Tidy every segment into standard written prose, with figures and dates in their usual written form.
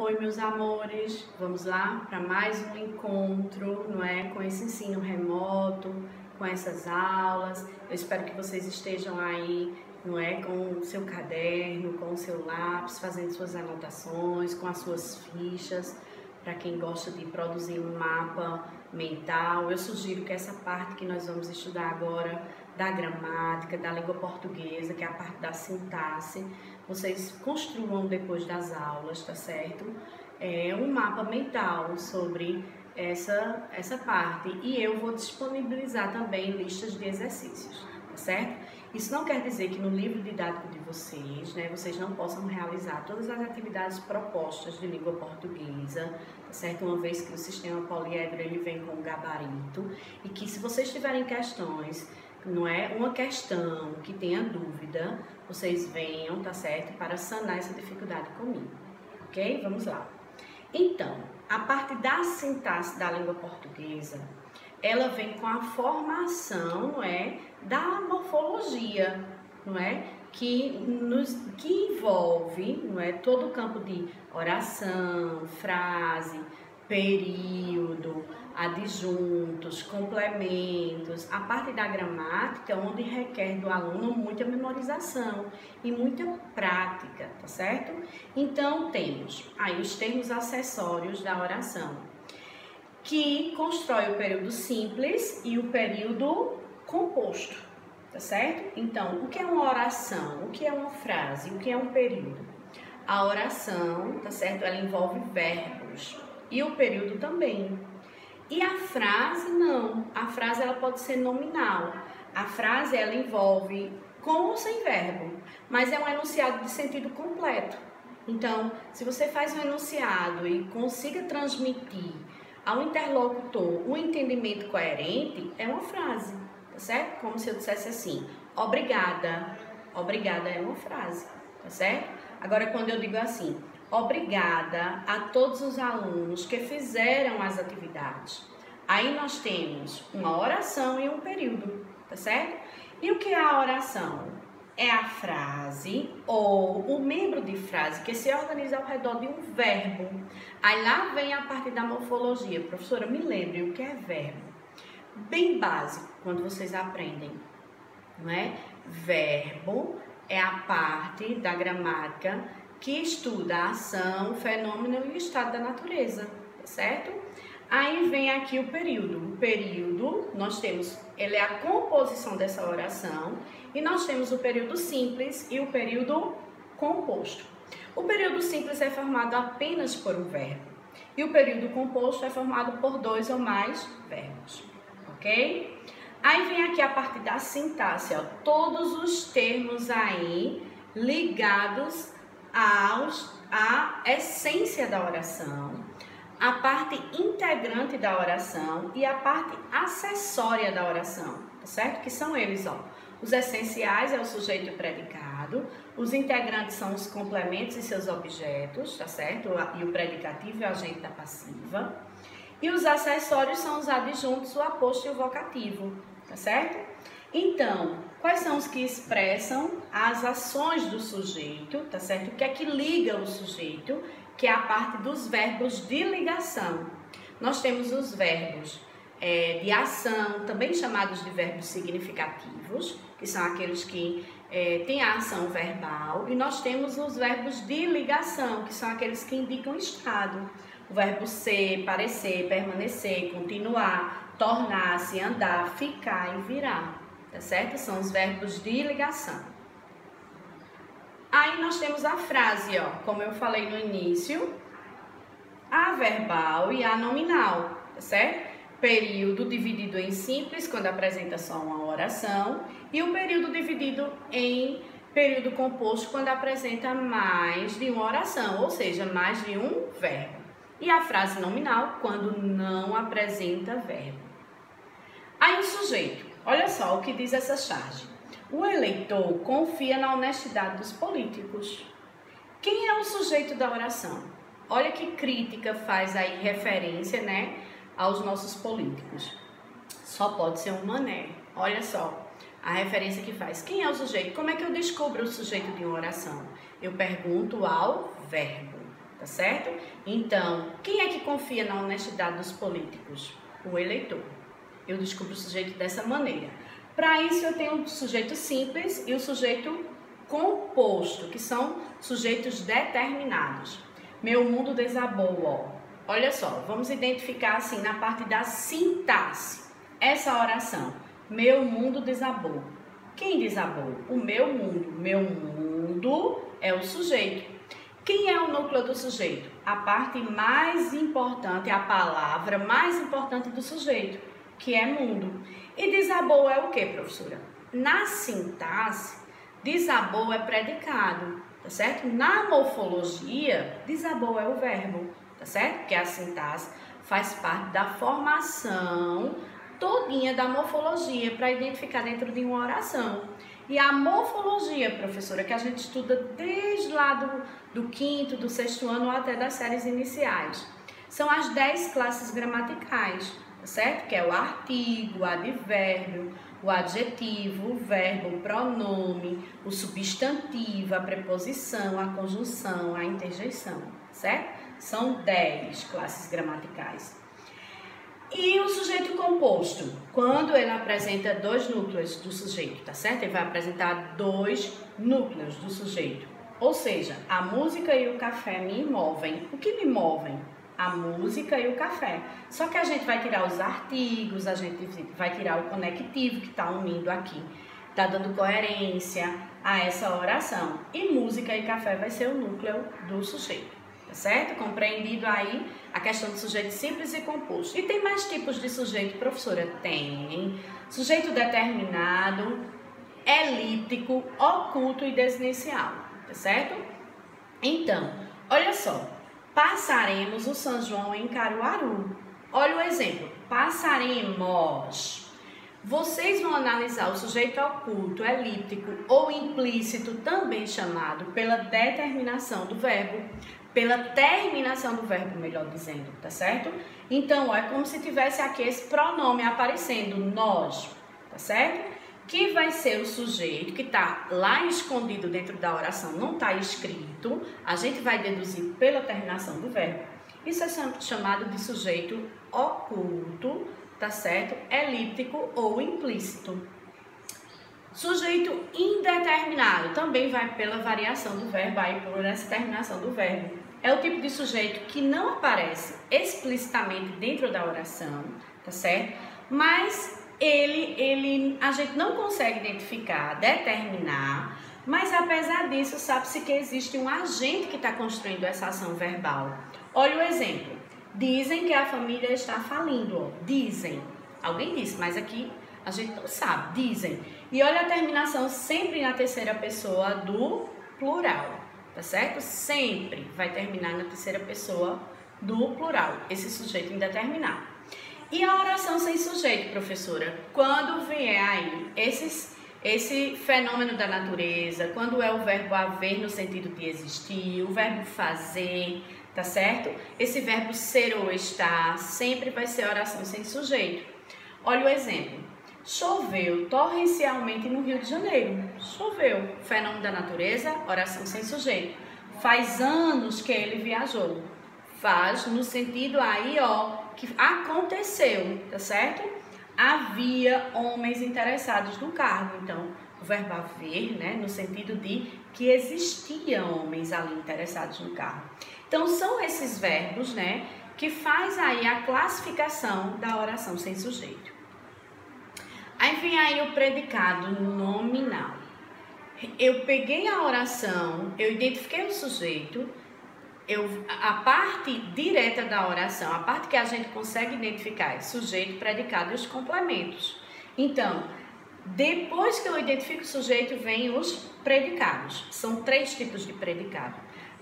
Oi, meus amores, vamos lá para mais um encontro, não é? Com esse ensino remoto, com essas aulas. Eu espero que vocês estejam aí, não é? Com o seu caderno, com o seu lápis, fazendo suas anotações, com as suas fichas. Para quem gosta de produzir um mapa mental, eu sugiro que essa parte que nós vamos estudar agora, da gramática, da língua portuguesa, que é a parte da sintaxe, vocês construam depois das aulas, tá certo? Um mapa mental sobre essa parte, e eu vou disponibilizar também listas de exercícios, tá certo? Isso não quer dizer que no livro didático de vocês, né, vocês não possam realizar todas as atividades propostas de língua portuguesa, tá certo? Uma vez que o sistema poliedro ele vem com gabarito, e que se vocês tiverem questões, não é uma questão que tenha dúvida, vocês venham, tá certo? Para sanar essa dificuldade comigo, ok? Vamos lá. Então, a parte da sintaxe da língua portuguesa, ela vem com a formação, não é, da morfologia, não é, que envolve, não é, todo o campo de oração, frase, período, adjuntos, complementos, a parte da gramática, onde requer do aluno muita memorização e muita prática, tá certo? Então, temos aí os termos acessórios da oração, que constrói o período simples e o período composto, tá certo? Então, o que é uma oração? O que é uma frase? O que é um período? A oração, tá certo? Ela envolve verbos e o período também. E a frase não. A frase ela pode ser nominal. A frase ela envolve com ou sem verbo, mas é um enunciado de sentido completo. Então, se você faz um enunciado e consiga transmitir ao interlocutor um entendimento coerente, é uma frase, tá certo? Como se eu dissesse assim, obrigada. Obrigada é uma frase, tá certo? Agora, quando eu digo assim, obrigada a todos os alunos que fizeram as atividades, aí nós temos uma oração e um período, tá certo? E o que é a oração? É a frase ou o membro de frase que se organiza ao redor de um verbo. Aí lá vem a parte da morfologia. Professora, me lembre o que é verbo. Bem básico, quando vocês aprendem, não é? Verbo é a parte da gramática que estuda a ação, o fenômeno e o estado da natureza, tá certo? Aí vem aqui o período. O período, nós temos, ele é a composição dessa oração, e nós temos o período simples e o período composto. O período simples é formado apenas por um verbo, e o período composto é formado por dois ou mais verbos, ok? Aí vem aqui a parte da sintaxe, ó, todos os termos aí ligados à essência da oração, a parte integrante da oração e a parte acessória da oração, tá certo? Que são eles, ó. Os essenciais é o sujeito e o predicado, os integrantes são os complementos e seus objetos, tá certo? E o predicativo é o agente da passiva. E os acessórios são os adjuntos, o aposto e o vocativo, tá certo? Então, quais são os que expressam as ações do sujeito, tá certo? O que é que liga o sujeito, que é a parte dos verbos de ligação. Nós temos os verbos de ação, também chamados de verbos significativos, que são aqueles que têm a ação verbal, e nós temos os verbos de ligação, que são aqueles que indicam estado. O verbo ser, parecer, permanecer, continuar, tornar-se, andar, ficar e virar, tá certo? São os verbos de ligação. Aí nós temos a frase, ó, como eu falei no início, a verbal e a nominal, tá certo? Período dividido em simples, quando apresenta só uma oração, e o período dividido em período composto, quando apresenta mais de uma oração, ou seja, mais de um verbo. E a frase nominal, quando não apresenta verbo. Aí o sujeito, olha só o que diz essa charge. O eleitor confia na honestidade dos políticos. Quem é o sujeito da oração? Olha que crítica faz aí referência, né, aos nossos políticos. Só pode ser um mané. Olha só a referência que faz. Quem é o sujeito? Como é que eu descubro o sujeito de uma oração? Eu pergunto ao verbo, tá certo? Então, quem é que confia na honestidade dos políticos? O eleitor. Eu descubro o sujeito dessa maneira. Para isso, eu tenho o sujeito simples e o sujeito composto, que são sujeitos determinados. Meu mundo desabou, ó. Olha só, vamos identificar assim na parte da sintaxe. Essa oração, meu mundo desabou. Quem desabou? O meu mundo. Meu mundo é o sujeito. Quem é o núcleo do sujeito? A parte mais importante, a palavra mais importante do sujeito, que é mundo. E desabou é o que, professora? Na sintaxe, desabou é predicado, tá certo? Na morfologia, desabou é o verbo, tá certo? Porque a sintaxe faz parte da formação todinha da morfologia para identificar dentro de uma oração. E a morfologia, professora, que a gente estuda desde lá do quinto, do sexto ano ou até das séries iniciais, são as 10 classes gramaticais, tá certo? Que é o artigo, o advérbio, o adjetivo, o verbo, o pronome, o substantivo, a preposição, a conjunção, a interjeição, certo? São 10 classes gramaticais. E o sujeito composto, quando ele apresenta dois núcleos do sujeito, tá certo? Ele vai apresentar dois núcleos do sujeito. Ou seja, a música e o café me movem. O que me movem? A música e o café. Só que a gente vai tirar os artigos, a gente vai tirar o conectivo que está unindo aqui, está dando coerência a essa oração. E música e café vai ser o núcleo do sujeito. Tá certo? Compreendido aí a questão do sujeito simples e composto. E tem mais tipos de sujeito, professora? Tem. Sujeito determinado, elíptico, oculto e desinicial. Tá certo? Então, olha só. Passaremos o São João em Caruaru. Olha o exemplo. Passaremos. Vocês vão analisar o sujeito oculto, elíptico ou implícito, também chamado pela determinação do verbo, pela terminação do verbo, melhor dizendo, tá certo? Então, é como se tivesse aqui esse pronome aparecendo, nós, tá certo? Que vai ser o sujeito que está lá escondido dentro da oração, não está escrito, a gente vai deduzir pela terminação do verbo. Isso é chamado de sujeito oculto, tá certo? Elíptico ou implícito. Sujeito indeterminado também vai pela variação do verbo, aí por essa terminação do verbo. É o tipo de sujeito que não aparece explicitamente dentro da oração, tá certo? Mas a gente não consegue identificar, determinar, mas apesar disso, sabe-se que existe um agente que está construindo essa ação verbal. Olha o exemplo. Dizem que a família está falindo, ó. Dizem. Alguém disse, mas aqui a gente não sabe. Dizem. E olha a terminação sempre na terceira pessoa do plural, tá certo? Sempre vai terminar na terceira pessoa do plural, esse sujeito indeterminado. E a oração sem sujeito, professora? Quando vier aí esse fenômeno da natureza, quando é o verbo haver no sentido de existir, o verbo fazer, tá certo? Esse verbo ser ou estar sempre vai ser oração sem sujeito. Olha o exemplo. Choveu torrencialmente no Rio de Janeiro. Choveu. Fenômeno da natureza, oração sem sujeito. Faz anos que ele viajou. Faz no sentido aí, ó, que aconteceu, tá certo? Havia homens interessados no cargo. Então, o verbo haver, né, no sentido de que existiam homens ali interessados no cargo. Então, são esses verbos, né, que faz aí a classificação da oração sem sujeito. Aí vem aí o predicado nominal. Eu peguei a oração, eu identifiquei o sujeito, a parte direta da oração, a parte que a gente consegue identificar é sujeito, predicado e os complementos. Então, depois que eu identifico o sujeito, vem os predicados. São 3 tipos de predicado.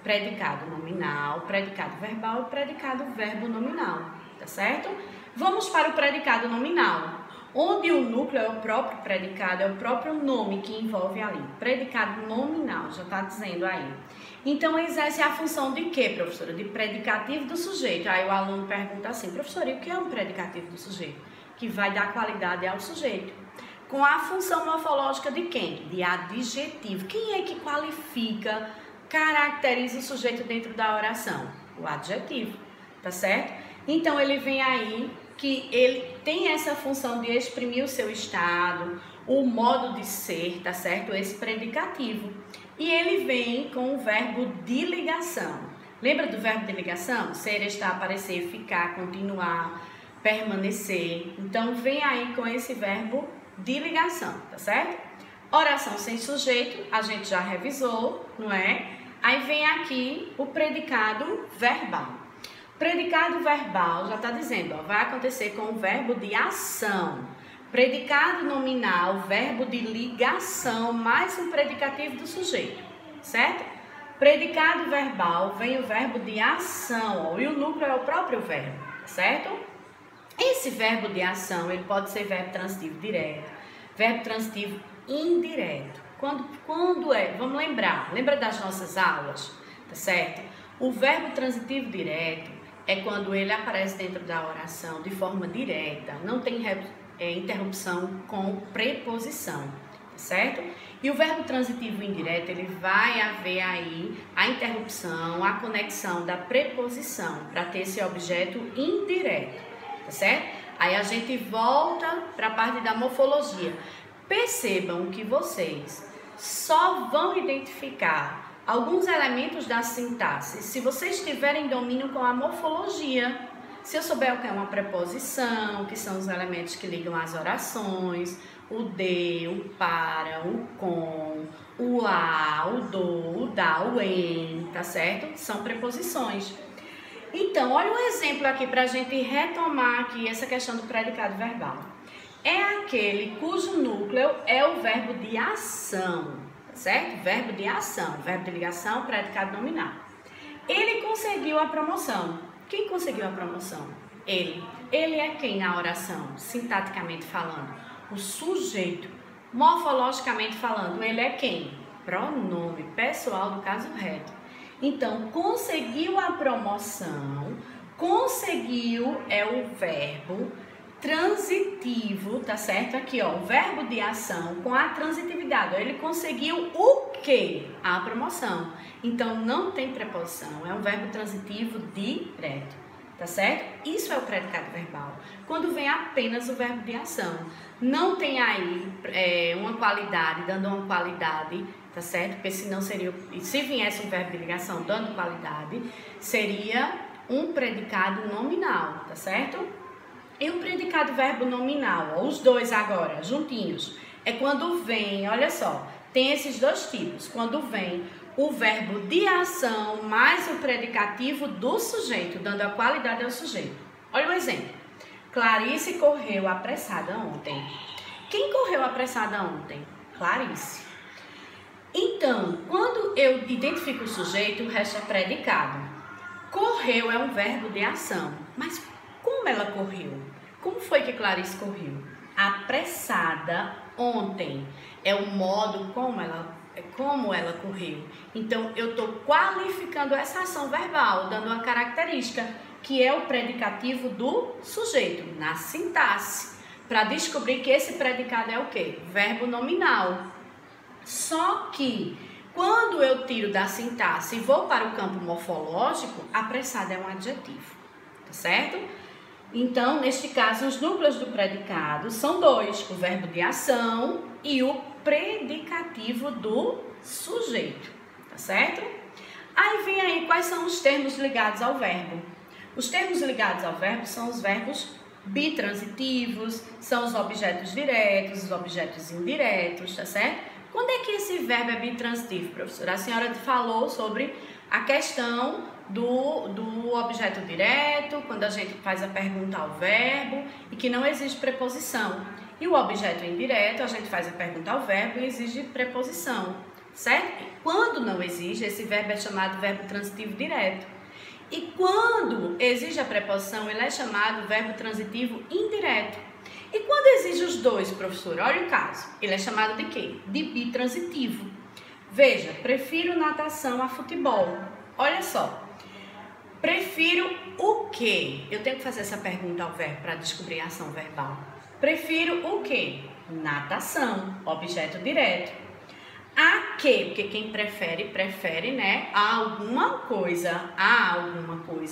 Predicado nominal, predicado verbal e predicado verbo nominal, tá certo? Vamos para o predicado nominal, onde o núcleo é o próprio predicado, é o próprio nome que envolve ali. Predicado nominal, já está dizendo aí. Então, exerce a função de quê, professora? De predicativo do sujeito. Aí o aluno pergunta assim, professora, e o que é um predicativo do sujeito? Que vai dar qualidade ao sujeito. Com a função morfológica de quem? De adjetivo. Quem é que qualifica caracteriza o sujeito dentro da oração? O adjetivo, tá certo? Então, ele vem aí que ele tem essa função de exprimir o seu estado, o modo de ser, tá certo? Esse predicativo. E ele vem com o verbo de ligação. Lembra do verbo de ligação? Ser, estar, aparecer, ficar, continuar, permanecer. Então, vem aí com esse verbo de ligação, tá certo? Oração sem sujeito, a gente já revisou, não é? Aí vem aqui o predicado verbal. Predicado verbal já está dizendo, ó, vai acontecer com o verbo de ação. Predicado nominal, verbo de ligação, mais um predicativo do sujeito, certo? Predicado verbal, vem o verbo de ação, ó, e o núcleo é o próprio verbo, certo? Esse verbo de ação, ele pode ser verbo transitivo direto, verbo transitivo indireto. Quando é? Vamos lembrar. Lembra das nossas aulas? Tá certo? O verbo transitivo direto é quando ele aparece dentro da oração de forma direta. Não tem interrupção com preposição. Tá certo? E o verbo transitivo indireto, ele vai haver aí a interrupção, a conexão da preposição para ter esse objeto indireto. Tá certo? Aí a gente volta para a parte da morfologia. Percebam que vocês só vão identificar alguns elementos da sintaxe se vocês tiverem domínio com a morfologia. Se eu souber o que é uma preposição, que são os elementos que ligam as orações, o de, o para, o com, o a, o do, o da, o em, tá certo? São preposições. Então, olha um exemplo aqui para a gente retomar aqui essa questão do predicado verbal. É aquele cujo núcleo é o verbo de ação, certo? Verbo de ação, verbo de ligação, predicado nominal. Ele conseguiu a promoção. Quem conseguiu a promoção? Ele. Ele é quem na oração, sintaticamente falando? O sujeito. Morfologicamente falando, ele é quem? Pronome pessoal do caso reto. Então, conseguiu a promoção, conseguiu é o verbo transitivo, tá certo? Aqui, ó, o verbo de ação com a transitividade. Ele conseguiu o quê? A promoção. Então, não tem preposição, é um verbo transitivo direto, tá certo? Isso é o predicado verbal. Quando vem apenas o verbo de ação, não tem aí uma qualidade, dando uma qualidade, tá certo? Porque senão seria, se viesse um verbo de ligação dando qualidade, seria um predicado nominal, tá certo? E o predicado verbo nominal, ó, os dois agora, juntinhos, é quando vem, olha só, tem esses dois tipos. Quando vem o verbo de ação mais o predicativo do sujeito, dando a qualidade ao sujeito. Olha um exemplo. Clarice correu apressada ontem. Quem correu apressada ontem? Clarice. Então, quando eu identifico o sujeito, o resto é predicado. Correu é um verbo de ação, mas como ela correu? Como foi que Clarice correu? Apressada ontem. É o modo como ela correu. Então, eu estou qualificando essa ação verbal, dando uma característica, que é o predicativo do sujeito, na sintaxe, para descobrir que esse predicado é o quê? Verbo nominal. Só que, quando eu tiro da sintaxe e vou para o campo morfológico, apressada é um adjetivo, tá certo? Então, neste caso, os núcleos do predicado são dois, o verbo de ação e o predicativo do sujeito, tá certo? Aí vem aí quais são os termos ligados ao verbo. Os termos ligados ao verbo são os verbos bitransitivos, são os objetos diretos, os objetos indiretos, tá certo? Quando é que esse verbo é bitransitivo, professora? A senhora falou sobre a questão do objeto direto, quando a gente faz a pergunta ao verbo e que não existe preposição. E o objeto indireto, a gente faz a pergunta ao verbo e exige preposição, certo? Quando não exige, esse verbo é chamado verbo transitivo direto. E quando exige a preposição, ele é chamado verbo transitivo indireto. E quando exige os dois, professor, olha o caso, ele é chamado de quê? De bitransitivo. Veja, prefiro natação a futebol. Olha só, prefiro o quê? Eu tenho que fazer essa pergunta ao verbo para descobrir a ação verbal. Prefiro o quê? Natação, objeto direto. A que? Porque quem prefere, né? Alguma coisa.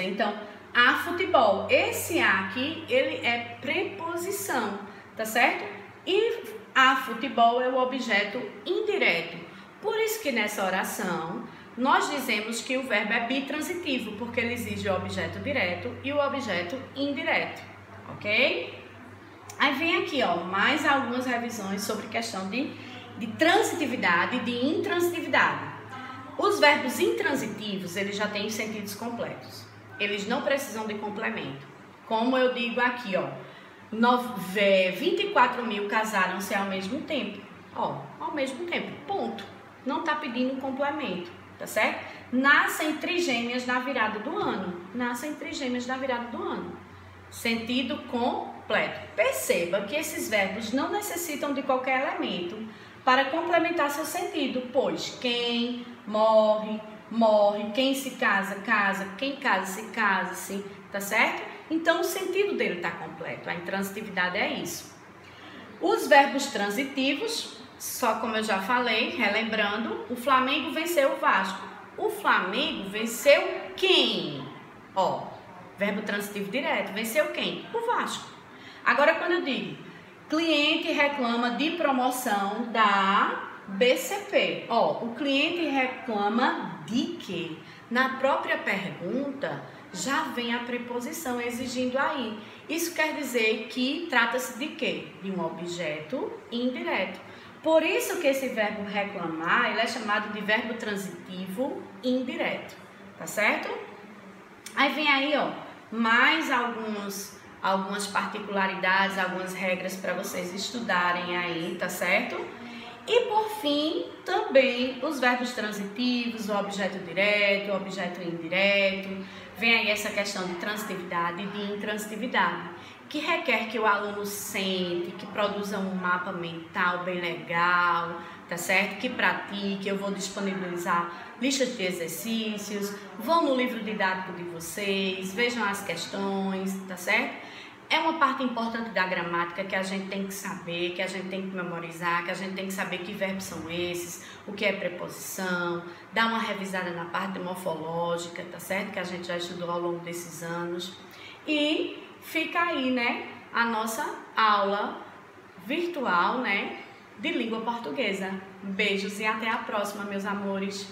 Então, a futebol. Esse a aqui, ele é preposição, tá certo? E a futebol é o objeto indireto. Por isso que nessa oração, nós dizemos que o verbo é bitransitivo, porque ele exige o objeto direto e o objeto indireto, ok? Aí vem aqui, ó, mais algumas revisões sobre questão de transitividade e de intransitividade. Os verbos intransitivos, eles já têm sentidos completos. Eles não precisam de complemento. Como eu digo aqui, ó, 24 mil casaram-se ao mesmo tempo. Ó, ao mesmo tempo, ponto. Não tá pedindo complemento, tá certo? Nascem trigêmeas na virada do ano. Sentido completo. Perceba que esses verbos não necessitam de qualquer elemento para complementar seu sentido, pois quem morre, morre, quem se casa, casa, quem casa, se casa, tá certo? Então o sentido dele está completo, a intransitividade é isso. Os verbos transitivos, só como eu já falei, relembrando, o Flamengo venceu o Vasco. O Flamengo venceu quem? Ó, verbo transitivo direto, venceu quem? O Vasco. Agora quando eu digo, cliente reclama de promoção da BCP. Ó, o cliente reclama de quê? Na própria pergunta já vem a preposição exigindo aí. Isso quer dizer que trata-se de quê? De um objeto indireto. Por isso que esse verbo reclamar, ele é chamado de verbo transitivo indireto, tá certo? Aí vem aí, ó, mais algumas particularidades, algumas regras para vocês estudarem aí, tá certo? E por fim, também os verbos transitivos, o objeto direto, o objeto indireto. Vem aí essa questão de transitividade e de intransitividade, que requer que o aluno sente, que produza um mapa mental bem legal, tá certo? Que pratique, eu vou disponibilizar listas de exercícios, vão no livro didático de vocês, vejam as questões, tá certo? É uma parte importante da gramática que a gente tem que saber, que a gente tem que memorizar, que a gente tem que saber que verbos são esses, o que é preposição, dar uma revisada na parte morfológica, tá certo? Que a gente já estudou ao longo desses anos. E fica aí, né, a nossa aula virtual, né, de língua portuguesa. Beijos e até a próxima, meus amores.